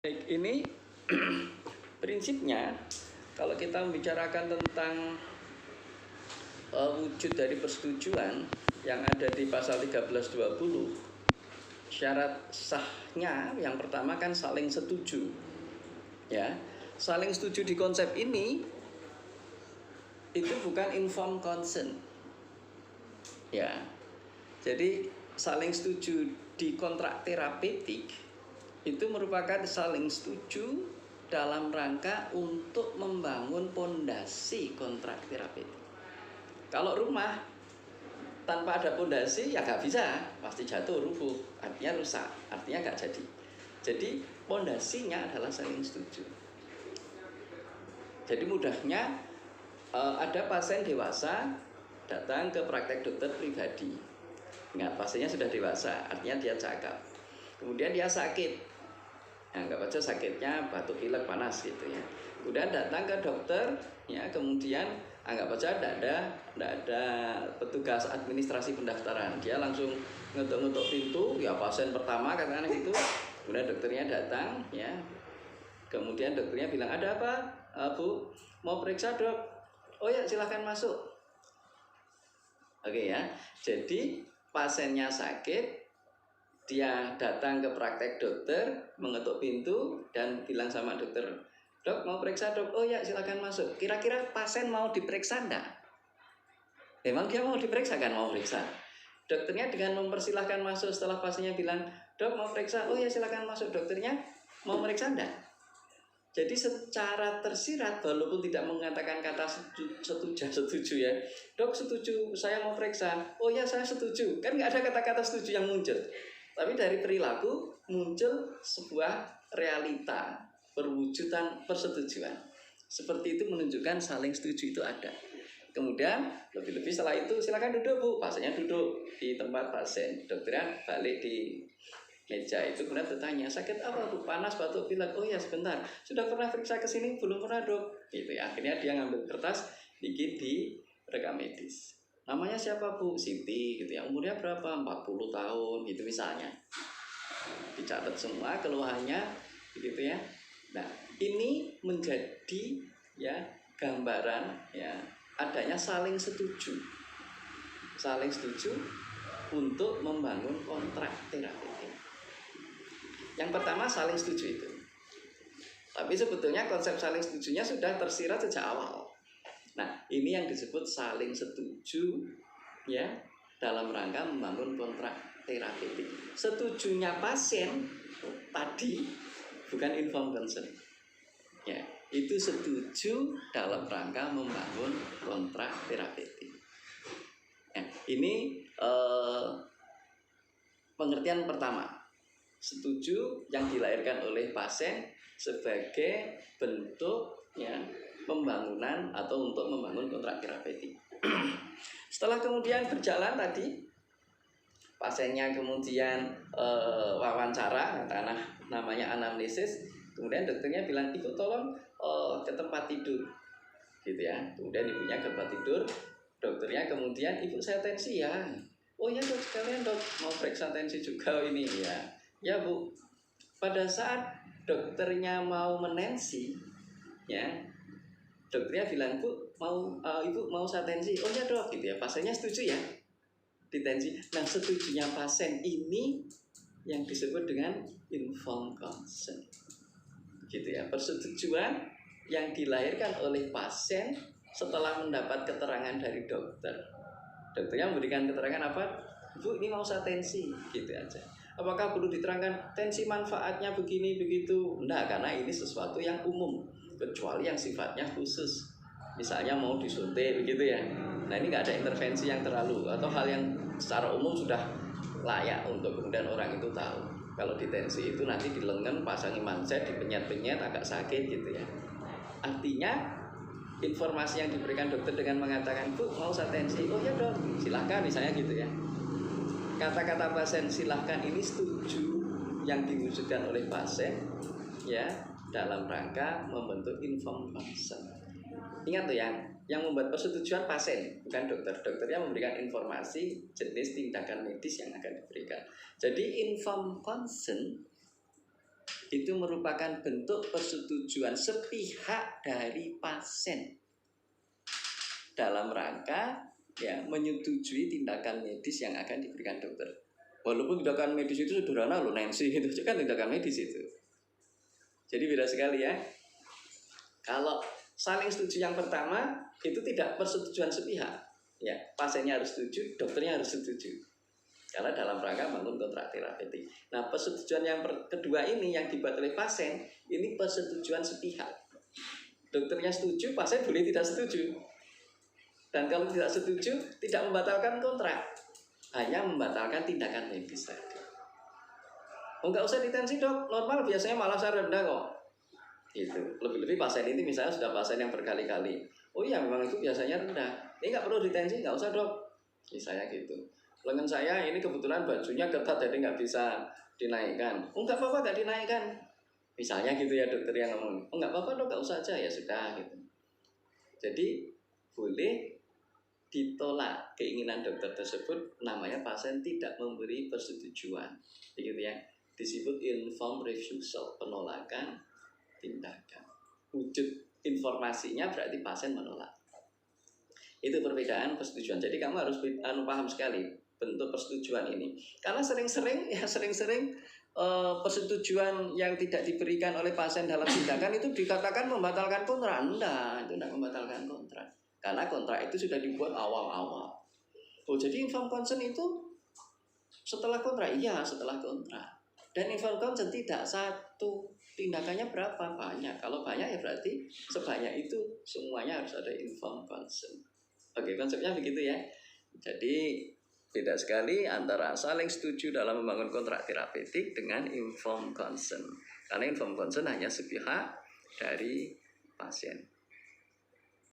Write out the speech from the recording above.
Baik, ini prinsipnya kalau kita membicarakan tentang wujud dari persetujuan yang ada di pasal 1320, syarat sahnya yang pertama kan saling setuju. Ya, saling setuju di konsep ini itu bukan informed consent. Ya. Jadi saling setuju di kontrak terapeutik itu merupakan saling setuju dalam rangka untuk membangun pondasi kontrak terapeutik. Kalau rumah tanpa ada pondasi ya nggak bisa, pasti jatuh, rubuh, artinya rusak, artinya nggak jadi. Jadi pondasinya adalah saling setuju. Jadi mudahnya ada pasien dewasa datang ke praktek dokter pribadi. Ingat, pasiennya sudah dewasa, artinya dia cakap. Kemudian dia sakit, anggap aja sakitnya batuk pilek panas gitu ya. Kemudian datang ke dokter, ya kemudian anggap aja tidak ada petugas administrasi pendaftaran, dia langsung ngetuk-ngetuk pintu, ya pasien pertama katakan gitu. Kemudian dokternya datang, ya. Kemudian dokternya bilang, ada apa, Bu? Mau periksa dok? Oh ya silahkan masuk. Oke ya, jadi pasiennya sakit, dia datang ke praktek dokter, mengetuk pintu dan bilang sama dokter, dok mau periksa dok? Oh ya silakan masuk. Kira-kira pasien mau diperiksa enggak? Memang dia mau diperiksa kan? Mau periksa. Dokternya dengan mempersilahkan masuk setelah pasiennya bilang, dok mau periksa? Oh ya silakan masuk. Dokternya mau meriksa enggak? Jadi secara tersirat walaupun tidak mengatakan kata setuju ya, dok setuju saya mau periksa, oh ya saya setuju, kan nggak ada kata-kata setuju yang muncul, tapi dari perilaku muncul sebuah realita perwujudan persetujuan. Seperti itu menunjukkan saling setuju itu ada. Kemudian lebih-lebih setelah itu silakan duduk Bu, pasiennya duduk di tempat pasien, dokternya balik di meja itu, kemudian bertanya, sakit apa Bu? Panas, batuk, pilek. Oh ya sebentar, sudah pernah periksa ke sini? Belum pernah dok. Gitu ya. Akhirnya dia ngambil kertas, bikin di rekam medis. Namanya siapa Bu? Siti gitu ya. Umurnya berapa? 40 tahun gitu misalnya. Dicatat semua keluhannya gitu ya. Nah, ini menjadi ya gambaran ya adanya saling setuju. Saling setuju untuk membangun kontrak terapi. Yang pertama saling setuju itu. Tapi sebetulnya konsep saling setujunya sudah tersirat sejak awal. Nah, ini yang disebut saling setuju ya dalam rangka membangun kontrak terapeutik. Setujunya pasien tadi bukan informed consent. Ya, itu setuju dalam rangka membangun kontrak terapeutik. Ya, ini pengertian pertama. Setuju yang dilahirkan oleh pasien sebagai bentuk ya pembangunan atau untuk membangun kontrak terapeutik. Setelah kemudian berjalan tadi, pasiennya kemudian wawancara, namanya anamnesis. Kemudian dokternya bilang, ibu tolong ke tempat tidur, gitu ya. Kemudian ibunya ke tempat tidur, dokternya kemudian, ibu saya tensi ya. Oh ya dok, sekalian dok mau periksa tensi juga ini ya. Ya Bu, pada saat dokternya mau menensi, ya dokternya bilang Bu, ibu mau saya tensi. Oh ya dok, gitu ya. Pasiennya setuju ya ditensi. Nah setujunya pasien ini yang disebut dengan informed consent, gitu ya. Persetujuan yang dilahirkan oleh pasien setelah mendapat keterangan dari dokter. Dokternya memberikan keterangan apa? Bu, ini mau saya tensi, gitu aja. Apakah perlu diterangkan tensi manfaatnya begini begitu? Enggak, karena ini sesuatu yang umum, kecuali yang sifatnya khusus. Misalnya mau disuntik begitu ya. Nah ini nggak ada intervensi yang terlalu atau hal yang secara umum sudah layak untuk kemudian orang itu tahu. Kalau di tensi itu nanti di lengan pasangi manset, dipenyet-penyet agak sakit gitu ya. Artinya informasi yang diberikan dokter dengan mengatakan Bu mau saya tensi, oh ya dok silahkan misalnya gitu ya. Kata-kata pasien silahkan ini setuju yang diwujudkan oleh pasien ya dalam rangka membentuk informed consent. Ingat tuh yang membuat persetujuan pasien bukan dokter. Dokternya memberikan informasi jenis tindakan medis yang akan diberikan. Jadi informed consent itu merupakan bentuk persetujuan sepihak dari pasien dalam rangka ya menyetujui tindakan medis yang akan diberikan dokter. Walaupun tindakan medis itu sederhana loh, Nancy, itu kan tindakan medis itu. Jadi beda sekali ya. Kalau saling setuju yang pertama itu tidak persetujuan sepihak. Ya, pasiennya harus setuju, dokternya harus setuju. Karena dalam rangka membangun kontrak terapeutik. Nah, persetujuan yang kedua ini yang dibuat oleh pasien, ini persetujuan sepihak. Dokternya setuju, pasien boleh tidak setuju. Dan kalau tidak setuju, tidak membatalkan kontrak, hanya membatalkan tindakan medis tadi. Oh, nggak usah ditensi dok, normal biasanya malah saya rendah kok. Gitu. Lebih-lebih pasien ini misalnya sudah pasien yang berkali-kali. Oh iya memang itu biasanya rendah. Ini nggak perlu ditensi, nggak usah dok. Misalnya gitu. Lengan saya ini kebetulan bajunya ketat jadi nggak bisa dinaikkan. Oh nggak apa-apa nggak dinaikkan. Misalnya gitu ya dokter yang ngomong. Oh nggak apa-apa dok, nggak usah aja ya sudah gitu. Jadi boleh ditolak keinginan dokter tersebut, namanya pasien tidak memberi persetujuan. Begitu ya. Disebut informed refusal, penolakan tindakan. Wujud informasinya berarti pasien menolak. Itu perbedaan persetujuan. Jadi kamu harus paham sekali bentuk persetujuan ini. Karena sering-sering persetujuan yang tidak diberikan oleh pasien dalam tindakan itu dikatakan membatalkan kontrak. Enggak, itu tidak membatalkan kontrak. Karena kontrak itu sudah dibuat awal-awal. Oh, jadi informed consent itu setelah kontrak? Iya, setelah kontrak. Dan informed consent tidak satu, tindakannya berapa? Banyak. Kalau banyak ya berarti sebanyak itu semuanya harus ada informed consent. Oke, konsepnya begitu ya. Jadi beda sekali antara saling setuju dalam membangun kontrak terapeutik dengan informed consent. Karena informed consent hanya sepihak dari pasien.